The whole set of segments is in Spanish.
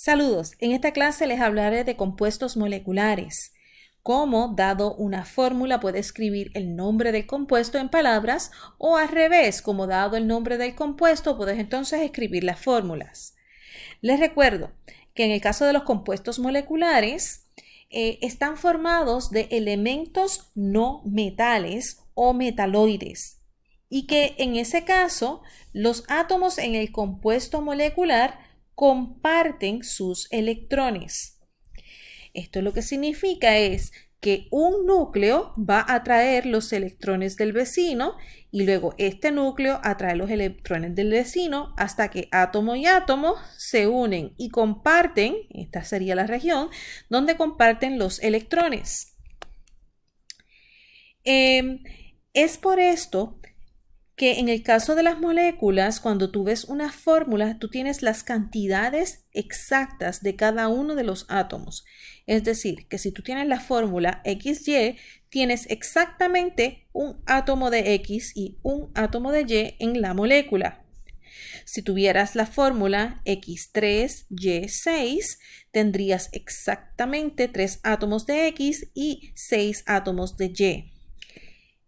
Saludos, en esta clase les hablaré de compuestos moleculares. Cómo, dado una fórmula, puede escribir el nombre del compuesto en palabras o al revés, como dado el nombre del compuesto, puedes entonces escribir las fórmulas. Les recuerdo que en el caso de los compuestos moleculares, están formados de elementos no metales o metaloides y que en ese caso los átomos en el compuesto molecular comparten sus electrones. Esto lo que significa es que un núcleo va a atraer los electrones del vecino y luego este núcleo atrae los electrones del vecino hasta que átomo y átomo se unen y comparten, esta sería la región donde comparten los electrones. Es por esto que en el caso de las moléculas, cuando tú ves una fórmula, tú tienes las cantidades exactas de cada uno de los átomos. Es decir, que si tú tienes la fórmula XY, tienes exactamente un átomo de X y un átomo de Y en la molécula. Si tuvieras la fórmula X3Y6, tendrías exactamente 3 átomos de X y 6 átomos de Y.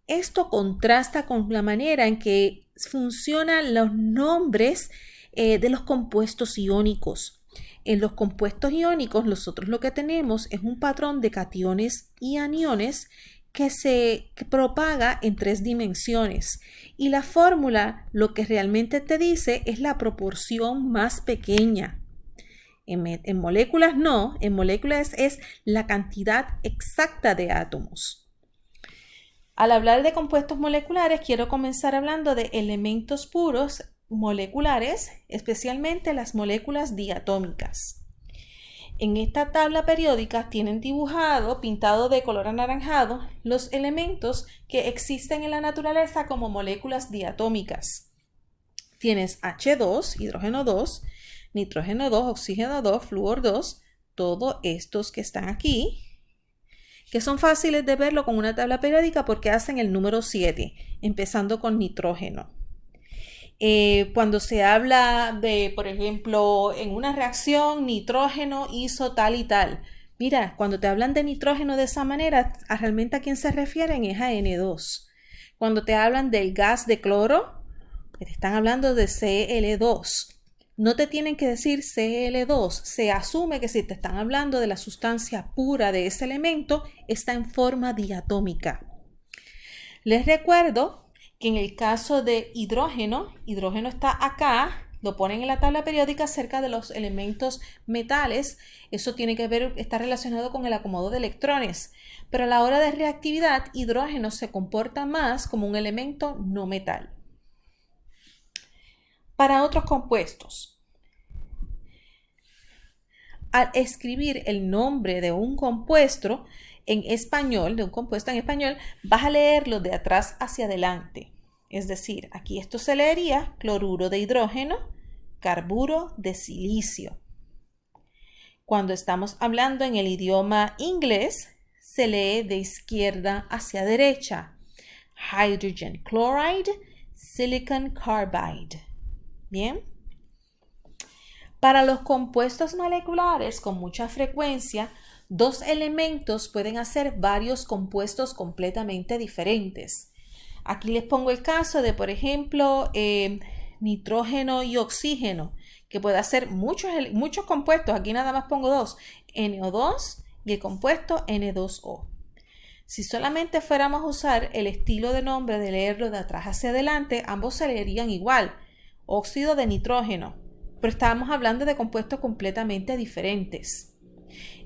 Esto contrasta con la manera en que funcionan los nombres de los compuestos iónicos. En los compuestos iónicos nosotros lo que tenemos es un patrón de cationes y aniones que se propaga en 3 dimensiones y la fórmula lo que realmente te dice es la proporción más pequeña. En moléculas no, en moléculas es la cantidad exacta de átomos. Al hablar de compuestos moleculares, quiero comenzar hablando de elementos puros moleculares, especialmente las moléculas diatómicas. En esta tabla periódica tienen dibujado, pintado de color anaranjado, los elementos que existen en la naturaleza como moléculas diatómicas. Tienes H2, hidrógeno 2, nitrógeno 2, oxígeno 2, flúor 2, todos estos que están aquí, que son fáciles de verlo con una tabla periódica porque hacen el número 7, empezando con nitrógeno. Cuando se habla de, por ejemplo, en una reacción, nitrógeno hizo tal y tal. Mira, cuando te hablan de nitrógeno de esa manera, realmente a quién se refieren es a N2. Cuando te hablan del gas de cloro, te están hablando de Cl2. No te tienen que decir Cl2, se asume que si te están hablando de la sustancia pura de ese elemento, está en forma diatómica. Les recuerdo que en el caso de hidrógeno está acá, lo ponen en la tabla periódica cerca de los elementos metales, eso tiene que ver, está relacionado con el acomodo de electrones, pero a la hora de reactividad, hidrógeno se comporta más como un elemento no metal. Para otros compuestos, al escribir el nombre de un compuesto en español, vas a leerlo de atrás hacia adelante. Es decir, aquí esto se leería cloruro de hidrógeno, carburo de silicio. Cuando estamos hablando en el idioma inglés, se lee de izquierda hacia derecha. Hydrogen chloride, silicon carbide. Bien. Para los compuestos moleculares con mucha frecuencia, 2 elementos pueden hacer varios compuestos completamente diferentes. Aquí les pongo el caso de, por ejemplo, nitrógeno y oxígeno, que puede hacer muchos compuestos. Aquí nada más pongo 2, NO2 y el compuesto N2O. Si solamente fuéramos a usar el estilo de nombre de leerlo de atrás hacia adelante, ambos se leerían igual. Óxido de nitrógeno, pero estábamos hablando de compuestos completamente diferentes.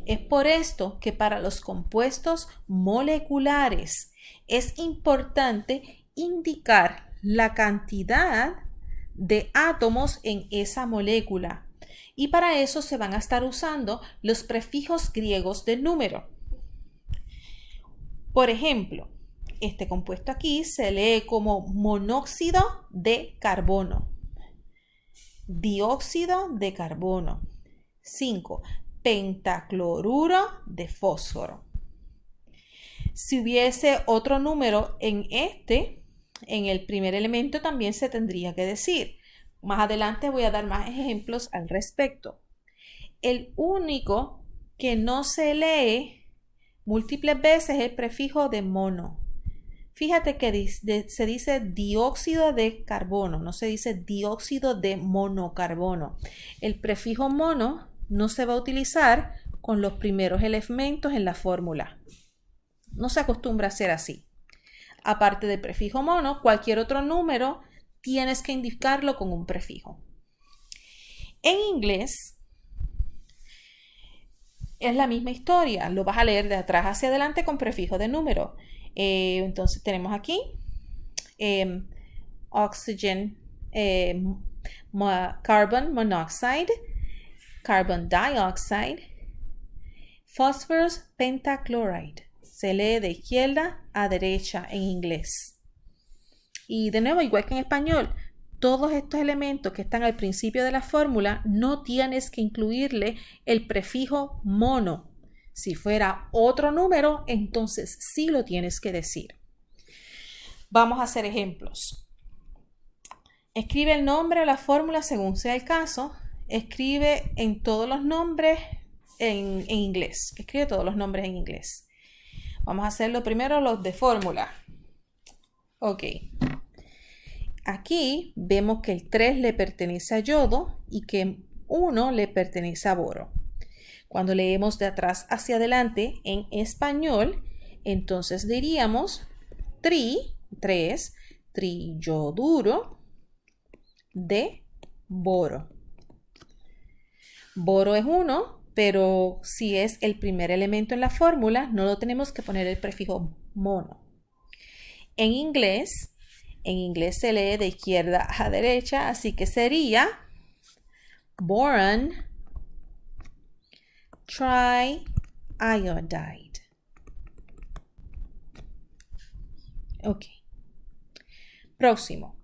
Es por esto que para los compuestos moleculares es importante indicar la cantidad de átomos en esa molécula y para eso se van a estar usando los prefijos griegos del número. Por ejemplo, este compuesto aquí se lee como monóxido de carbono. Dióxido de carbono. 5. Pentacloruro de fósforo. Si hubiese otro número en el primer elemento también se tendría que decir. Más adelante voy a dar más ejemplos al respecto. El único que no se lee múltiples veces es el prefijo de mono. Fíjate que se dice dióxido de carbono, no se dice dióxido de monocarbono. El prefijo mono no se va a utilizar con los primeros elementos en la fórmula. No se acostumbra a hacer así. Aparte del prefijo mono, cualquier otro número tienes que indicarlo con un prefijo. En inglés es la misma historia. Lo vas a leer de atrás hacia adelante con prefijo de número. Entonces tenemos aquí oxygen, carbon monoxide, carbon dioxide, phosphorus pentachloride. Se lee de izquierda a derecha en inglés. Y de nuevo, igual que en español, todos estos elementos que están al principio de la fórmula no tienes que incluirle el prefijo mono. Si fuera otro número, entonces sí lo tienes que decir. Vamos a hacer ejemplos. Escribe el nombre o la fórmula según sea el caso. Escribe en todos los nombres en inglés. Escribe todos los nombres en inglés. Vamos a hacerlo primero los de fórmula. Ok. Aquí vemos que el 3 le pertenece a yodo y que 1 le pertenece a boro. Cuando leemos de atrás hacia adelante en español, entonces diríamos 3 triyoduro de boro. Boro es 1, pero si es el primer elemento en la fórmula, no lo tenemos que poner el prefijo mono. En inglés se lee de izquierda a derecha, así que sería boron triiodide. Ok. Próximo.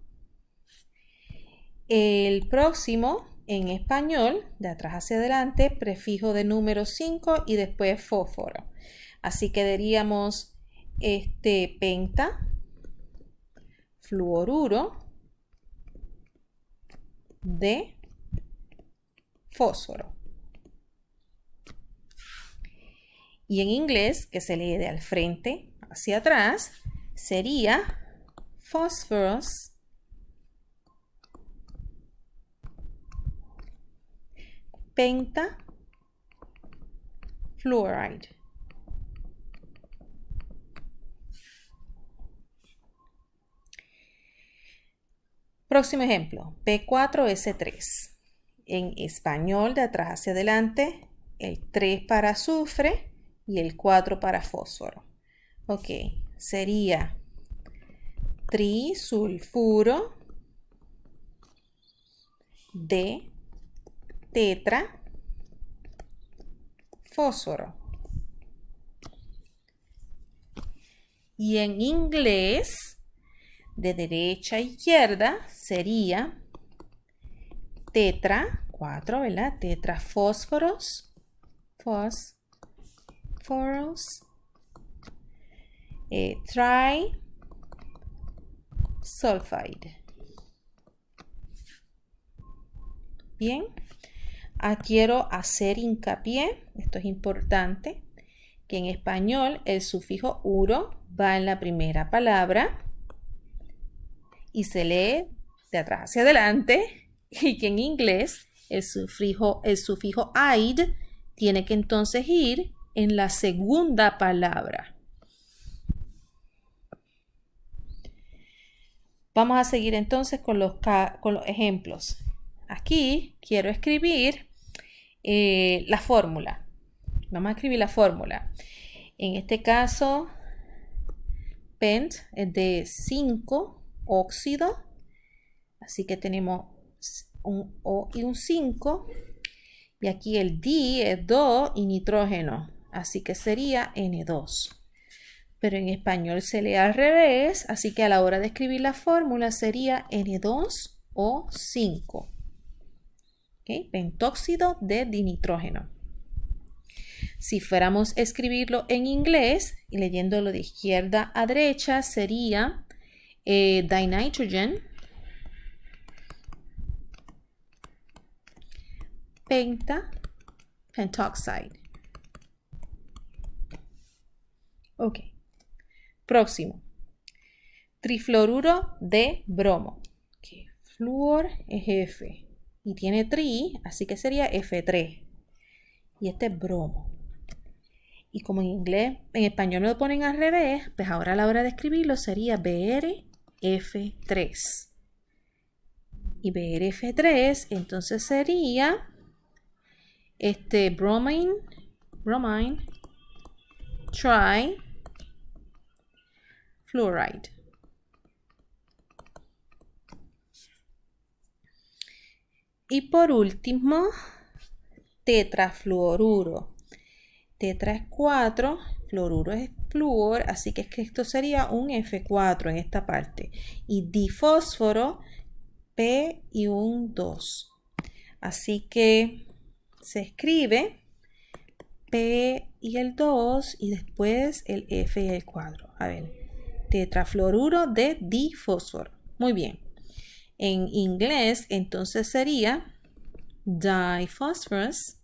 El próximo en español, de atrás hacia adelante, prefijo de número 5 y después fósforo. Así que diríamos penta, fluoruro de fósforo. Y en inglés, que se lee de al frente hacia atrás, sería phosphorus pentafluoride. Próximo ejemplo, P4S3. En español, de atrás hacia adelante, el 3 para azufre y el 4 para fósforo. Ok, sería trisulfuro de tetra fósforo. Y en inglés, de derecha a izquierda, sería tetra, 4, ¿verdad? Tetrafósforos, trisulfide. Bien, quiero hacer hincapié, esto es importante, que en español el sufijo uro va en la primera palabra y se lee de atrás hacia adelante, y que en inglés el sufijo ide tiene que entonces ir en la segunda palabra. Vamos a seguir entonces con los ejemplos. Aquí quiero escribir la fórmula. Vamos a escribir la fórmula. En este caso, pent es de 5 óxido. Así que tenemos un O y un 5. Y aquí el D es 2 y nitrógeno. Así que sería N2. Pero en español se lee al revés. Así que a la hora de escribir la fórmula sería N2O5. ¿Okay? Pentóxido de dinitrógeno. Si fuéramos a escribirlo en inglés y leyéndolo de izquierda a derecha, sería dinitrogen penta pentoxide. Ok. Próximo. Trifluoruro de bromo. Okay. Flúor es F. Y tiene tri, así que sería F3. Y este es bromo. Y como en inglés, en español me lo ponen al revés, pues ahora a la hora de escribirlo sería BrF3. Y BrF3 entonces sería bromine, trifluoride. Y por último, tetrafluoruro. Tetra es 4, fluoruro es flúor, así que esto sería un F4 en esta parte. Y difósforo, P y un 2. Así que se escribe P y el 2 y después el F y el 4. A ver, tetrafluoruro de difósforo. Muy bien. En inglés, entonces sería diphosphorus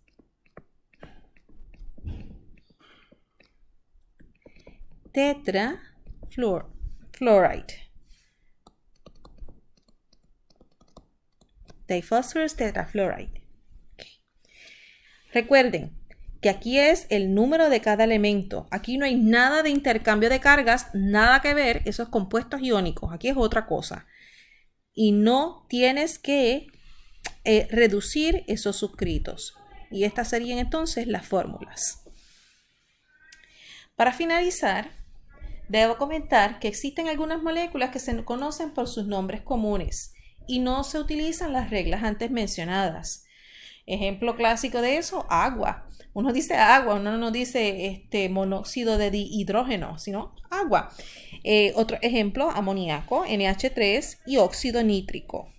tetrafluoride. Diphosphorus tetrafluoride. Okay. Recuerden que aquí es el número de cada elemento. Aquí no hay nada de intercambio de cargas, nada que ver esos compuestos iónicos. Aquí es otra cosa. Y no tienes que reducir esos suscritos. Y estas serían entonces las fórmulas. Para finalizar, debo comentar que existen algunas moléculas que se conocen por sus nombres comunes y no se utilizan las reglas antes mencionadas. Ejemplo clásico de eso, agua. Uno dice agua, uno no dice monóxido de dihidrógeno, sino agua. Otro ejemplo, amoníaco, NH3 y óxido nítrico.